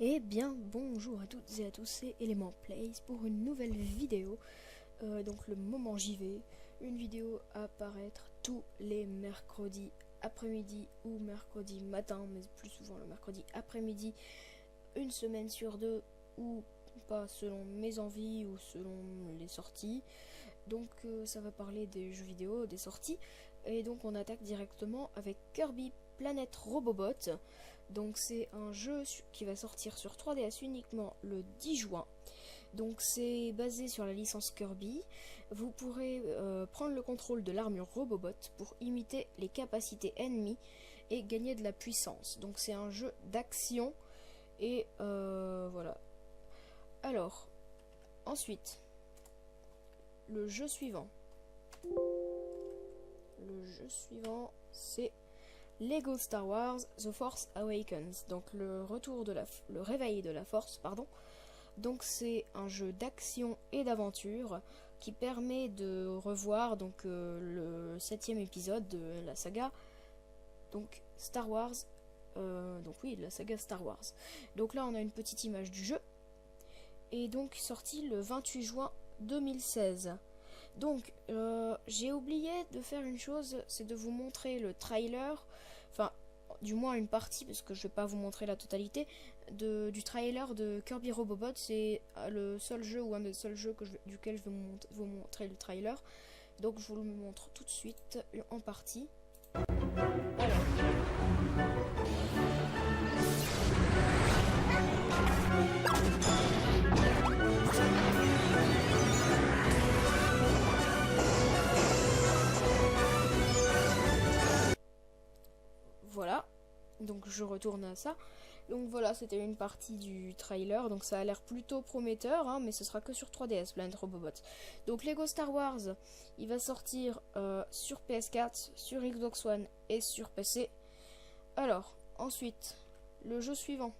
Eh bien, bonjour à toutes et à tous, c'est Element Plays pour une nouvelle vidéo. Donc le moment j'y vais, une vidéo à apparaître tous les mercredis après-midi ou mercredi matin, mais plus souvent le mercredi après-midi, une semaine sur deux ou pas selon mes envies ou selon les sorties. Donc ça va parler des jeux vidéo, des sorties. Et donc on attaque directement avec Kirby Planet Robobot. Donc c'est un jeu qui va sortir sur 3DS uniquement le 10 juin. Donc c'est basé sur la licence Kirby. Vous pourrez prendre le contrôle de l'armure Robobot pour imiter les capacités ennemies et gagner de la puissance. Donc c'est un jeu d'action et voilà. Alors, ensuite, le jeu suivant. Le jeu suivant, c'est Lego Star Wars The Force Awakens. Donc le réveil de la force, pardon. Donc c'est un jeu d'action et d'aventure qui permet de revoir le 7e épisode de la saga. Donc Star Wars. La saga Star Wars. Donc là on a une petite image du jeu. Et donc sorti le 28 juin 2016. Donc, j'ai oublié de faire une chose, c'est de vous montrer le trailer, enfin, du moins une partie, parce que je vais pas vous montrer la totalité, du trailer de Kirby Robobot. C'est le seul jeu ou un des seuls jeux duquel je vais vous montrer le trailer. Donc, je vous le montre tout de suite en partie. Alors. Voilà, donc je retourne à ça. Donc voilà, c'était une partie du trailer, donc ça a l'air plutôt prometteur, hein, mais ce sera que sur 3DS, Planet Robobot. Donc Lego Star Wars, il va sortir sur PS4, sur Xbox One et sur PC. Alors, ensuite, le jeu suivant,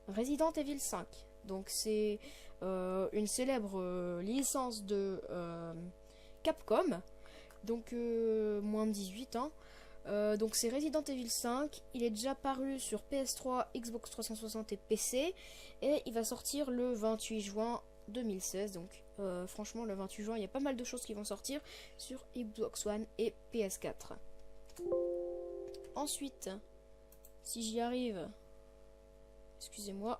Resident Evil 5. Donc c'est une célèbre licence de Capcom, donc moins de 18 ans. Donc c'est Resident Evil 5, il est déjà paru sur PS3, Xbox 360 et PC, et il va sortir le 28 juin 2016. Donc franchement le 28 juin il y a pas mal de choses qui vont sortir sur Xbox One et PS4. Ensuite, si j'y arrive, excusez-moi,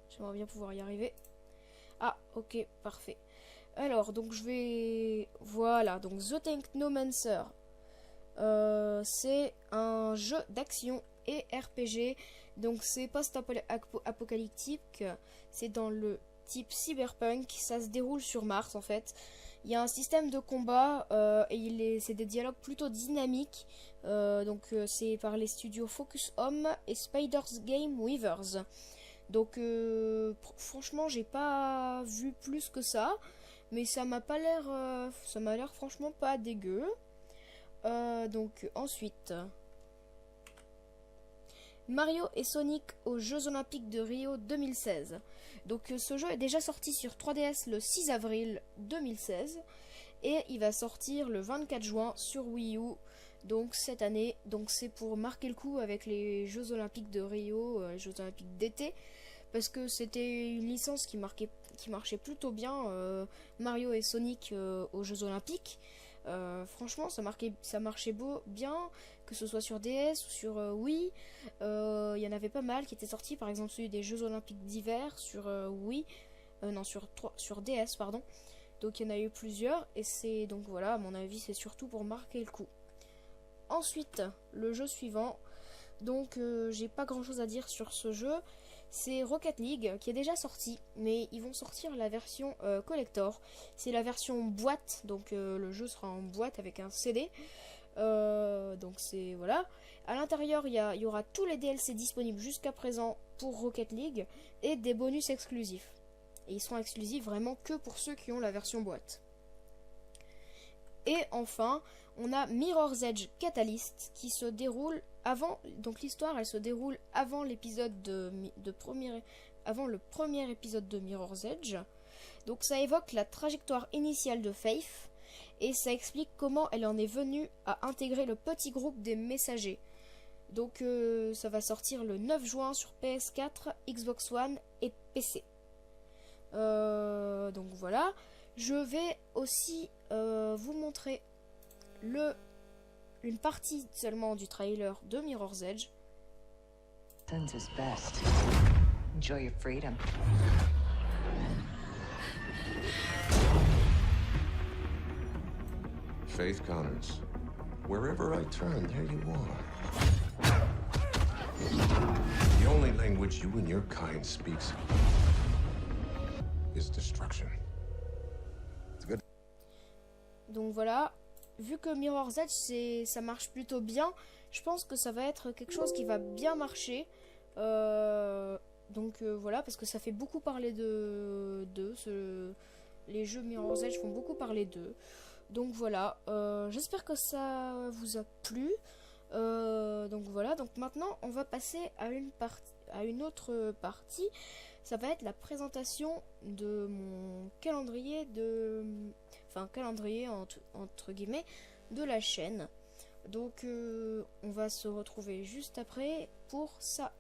j'aimerais bien pouvoir y arriver. Ah ok, parfait. Alors donc voilà, donc The Technomancer. C'est un jeu d'action et RPG. Donc c'est post-apocalyptique. C'est dans le type cyberpunk. Ça se déroule sur Mars en fait. Il y a un système de combat et c'est des dialogues plutôt dynamiques. C'est par les studios Focus Home et Spider's Game Weavers. Donc franchement j'ai pas vu plus que ça. Mais ça m'a l'air franchement pas dégueu. Donc ensuite, Mario et Sonic aux Jeux Olympiques de Rio 2016. Donc ce jeu est déjà sorti sur 3DS le 6 avril 2016 et il va sortir le 24 juin sur Wii U. Donc cette année, donc c'est pour marquer le coup avec les Jeux Olympiques de Rio, les Jeux Olympiques d'été, parce que c'était une licence qui marchait plutôt bien, Mario et Sonic aux Jeux Olympiques. Franchement ça marchait bien, que ce soit sur DS ou sur Wii. Il y en avait pas mal qui étaient sortis, par exemple celui des Jeux Olympiques d'hiver sur Wii, non sur DS pardon. Donc il y en a eu plusieurs et c'est donc voilà, à mon avis c'est surtout pour marquer le coup. Ensuite le jeu suivant, donc j'ai pas grand chose à dire sur ce jeu. C'est Rocket League qui est déjà sorti, mais ils vont sortir la version collector. C'est la version boîte, donc le jeu sera en boîte avec un CD. Donc c'est voilà. À l'intérieur, il y aura tous les DLC disponibles jusqu'à présent pour Rocket League et des bonus exclusifs. Et ils seront exclusifs vraiment que pour ceux qui ont la version boîte. Et enfin, on a Mirror's Edge Catalyst qui se déroule avant, donc l'histoire elle se déroule avant l'épisode avant le premier épisode de Mirror's Edge. Donc ça évoque la trajectoire initiale de Faith et ça explique comment elle en est venue à intégrer le petit groupe des messagers. Donc ça va sortir le 9 juin sur PS4, Xbox One et PC. Donc voilà. Je vais aussi vous montrer une partie seulement du trailer de Mirror's Edge. Sense is best. Enjoy your freedom. Faith Connors. Wherever I turn, there you are. The only language you and your kind speaks is destruction. It's good. Donc voilà, vu que Mirror's Edge ça marche plutôt bien, je pense que ça va être quelque chose qui va bien marcher. Voilà, parce que ça fait beaucoup parler les jeux Mirror's Edge font beaucoup parler d'eux. Donc voilà, j'espère que ça vous a plu. Donc voilà, donc maintenant on va passer à une autre partie. Ça va être la présentation de mon calendrier calendrier entre guillemets de la chaîne. Donc on va se retrouver juste après pour ça.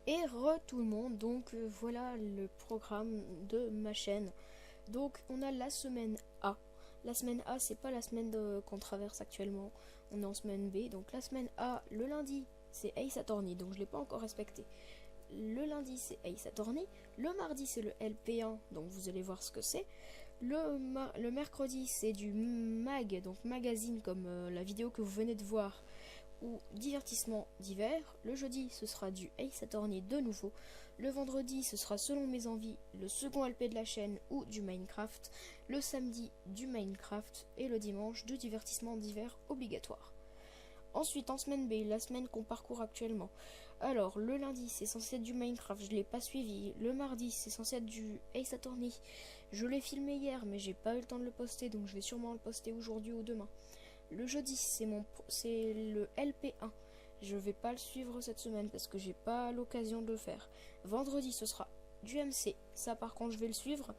Et tout le monde, donc voilà le programme de ma chaîne. Donc on a la semaine A. La semaine A, c'est pas la semaine qu'on traverse actuellement. On est en semaine B. Donc la semaine A, le lundi, c'est Ace Attorney. Donc je l'ai pas encore respecté. Le lundi, c'est Ace Attorney. Le mardi, c'est le LP1. Donc vous allez voir ce que c'est. Le mercredi, c'est du mag, donc magazine comme la vidéo que vous venez de voir, ou divertissement d'hiver. Le jeudi, ce sera du Ace Attorney de nouveau. Le vendredi, ce sera selon mes envies le second LP de la chaîne ou du Minecraft. Le samedi, du Minecraft. Et le dimanche, du divertissement d'hiver obligatoire. Ensuite, en semaine B, la semaine qu'on parcourt actuellement. Alors, le lundi, c'est censé être du Minecraft, je l'ai pas suivi. Le mardi, c'est censé être du Ace Attorney. Je l'ai filmé hier, mais j'ai pas eu le temps de le poster, donc je vais sûrement le poster aujourd'hui ou demain. Le jeudi, c'est le LP1. Je vais pas le suivre cette semaine parce que j'ai pas l'occasion de le faire. Vendredi, ce sera du MC. Ça, par contre, je vais le suivre.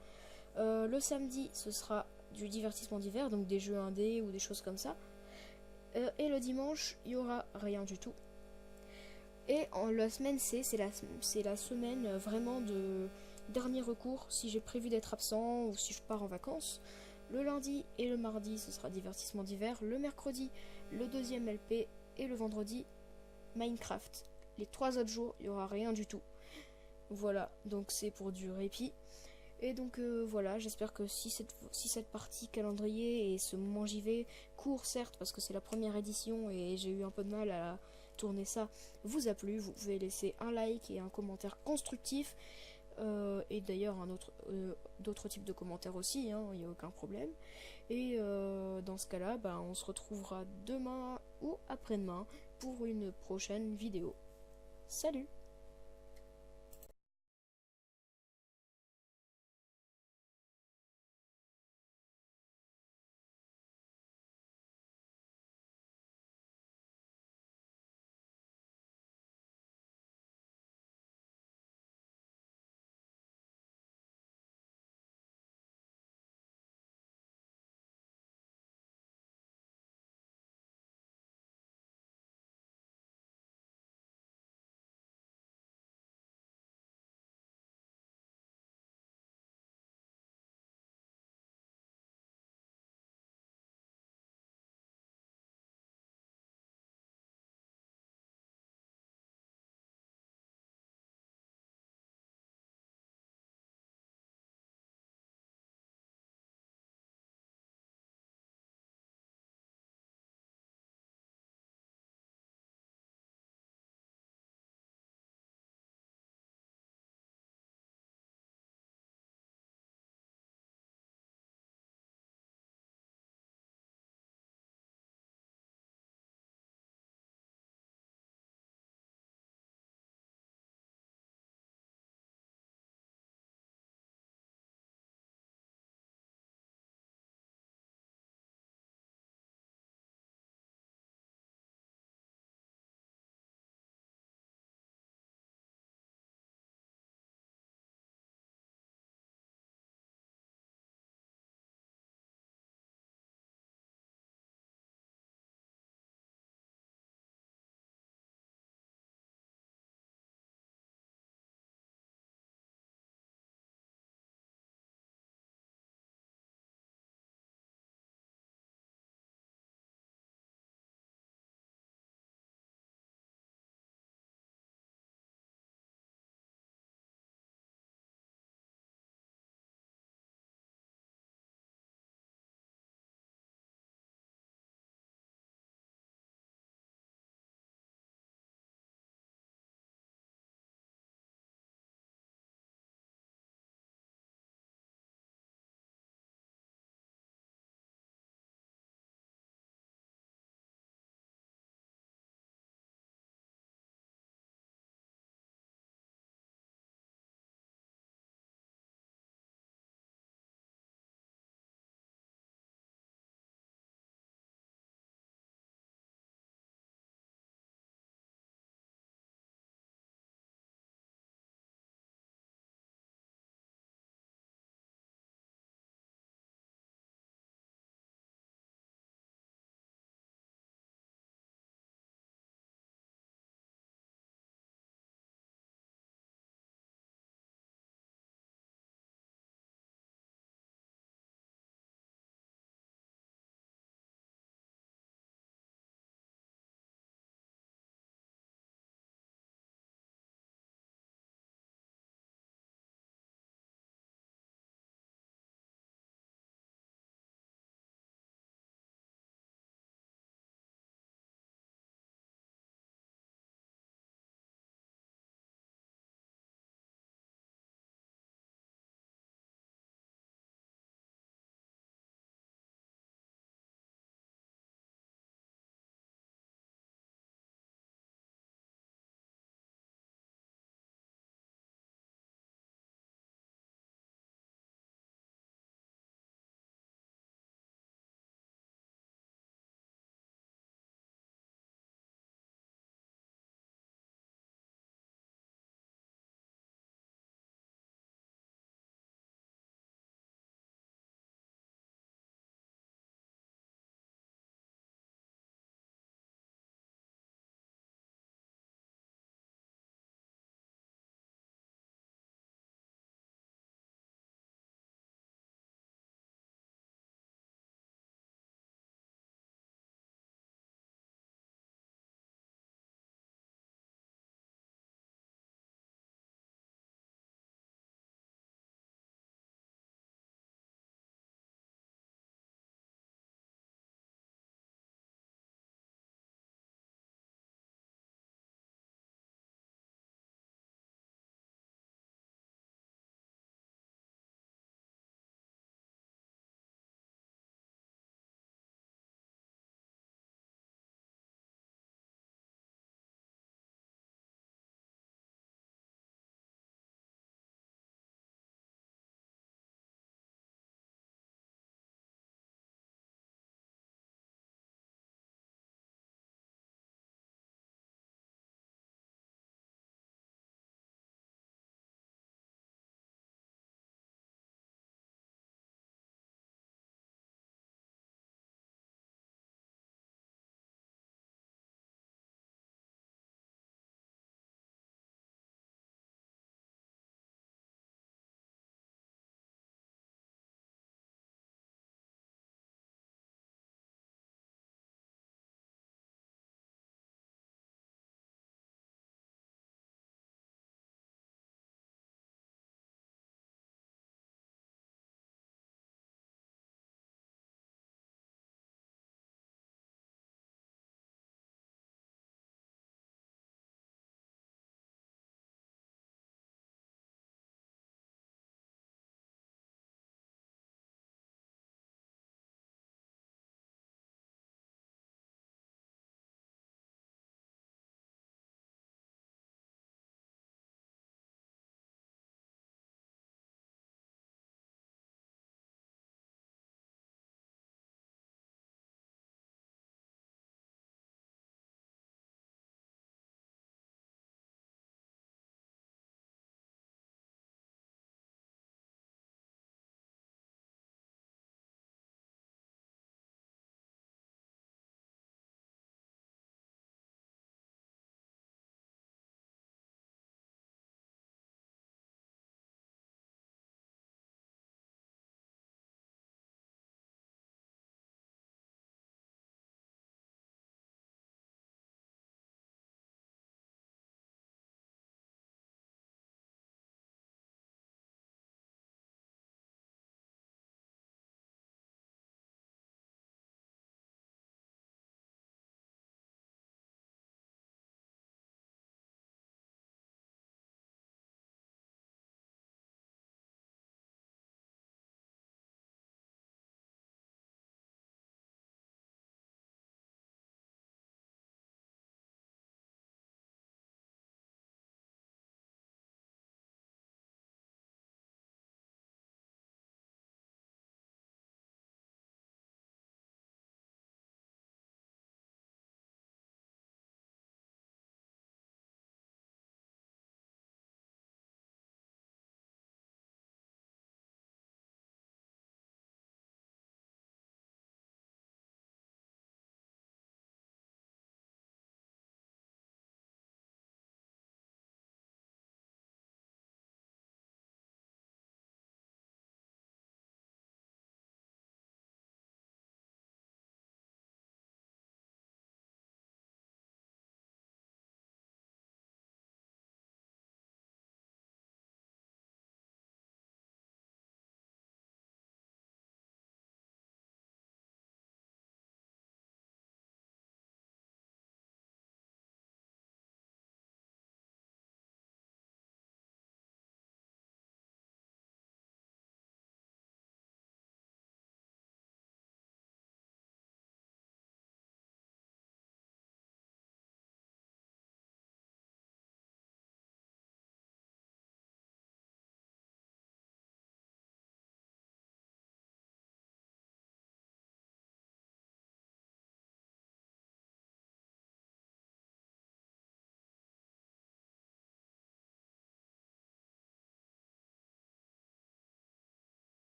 Le samedi, ce sera du divertissement d'hiver, donc des jeux indés ou des choses comme ça. Et le dimanche, il y aura rien du tout. Et la semaine C, c'est la semaine vraiment de dernier recours si j'ai prévu d'être absent ou si je pars en vacances. Le lundi et le mardi, ce sera divertissement d'hiver. Le mercredi, le deuxième LP. Et le vendredi, Minecraft. Les 3 autres jours, il n'y aura rien du tout. Voilà, donc c'est pour du répit. Et donc voilà, j'espère que si cette partie calendrier et ce moment JV court certes parce que c'est la première édition et j'ai eu un peu de mal à tourner ça, vous a plu. Vous pouvez laisser un like et un commentaire constructif. Et d'ailleurs d'autres types de commentaires aussi, hein, il n'y a aucun problème. Et dans ce cas là, on se retrouvera demain ou après-demain pour une prochaine vidéo. Salut!